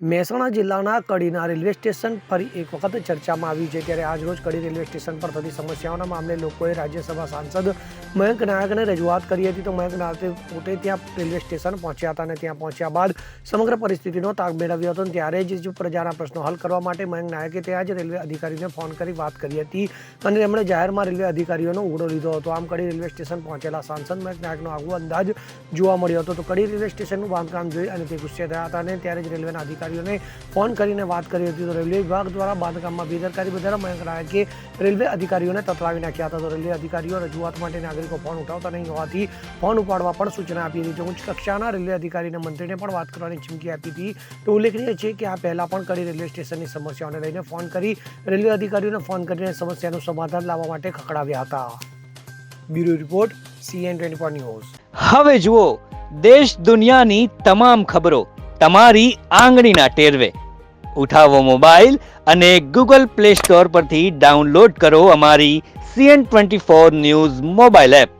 મહેસાણા જિલ્લાના કડીના railway station ફરી એક વખત ચર્ચામાં આવ્યું છે। ત્યારે આજરોજ કડી રેલવે સ્ટેશન પર થતી સમસ્યાઓના મામલે લોકોએ રાજ્યસભા સાંસદ મયંક નાયકને રજૂઆત કરી હતી। તો મયંક નાયકે પોતે ત્યાં રેલવે સ્ટેશન પહોંચ્યા હતા અને ત્યાં પહોંચ્યા બાદ સમગ્ર પરિસ્થિતિનો તાગ મેળવ્યો હતો। ત્યારે જ પ્રજાના પ્રશ્નો હલ કરવા માટે મયંક નાયકે ત્યાં જ રેલવે અધિકારીને ફોન કરી વાત કરી હતી અને તેમણે જાહેરમાં રેલવે અધિકારીઓનો ઉઘડો લીધો હતો। આમ કડી રેલવે સ્ટેશન પહોંચેલા સાંસદ મયંક નાયકનો આગવો અંદાજ જોવા મળ્યો હતો। તો કડી રેલવે સ્ટેશનનું બાંધકામ જોઈ અને તે ગુસ્સે થયા હતા અને ત્યારે જ રેલવેના અધિકારીઓને ફોન કરીને વાત કરી હતી। તો રેલવે વિભાગ દ્વારા બાંધકામમાં બેદરકારી બદલ મયંક નાયકે રેલવે અધિકારીઓને તતલાવી નાખ્યા હતા। તો રેલવે અધિકારીઓ રજૂઆત માટે નાગરિકો ફોન ઉઠાવતા નહીં હોવાથી ફોન ઉપાડવા પણ સૂચના આપી હતી। તો ઉચ્ચ કક્ષાના રેલવે અધિકારીને મંત્રીને પણ વાત કરવાની ચીમકી આપી હતી। તો ઉલ્લેખનીય છે કે આ પહેલા પણ કડી રેલવે સ્ટેશનની સમસ્યાઓને લઈને ફોન કરી રેલવે અધિકારીઓને ફોન કરીને સમસ્યાનું સમાધાન લાવવા માટે ખખડાવ્યા હતા। Bureau report CN24 news. હવે જુઓ દેશ દુનિયાની તમામ ખબરો તમારી આંગળીના ટેરવે। ઉઠાવો મોબાઈલ અને ગૂગલ પ્લે સ્ટોર પરથી ડાઉનલોડ કરો અમારી CN24 ન્યૂઝ મોબાઈલ એપ।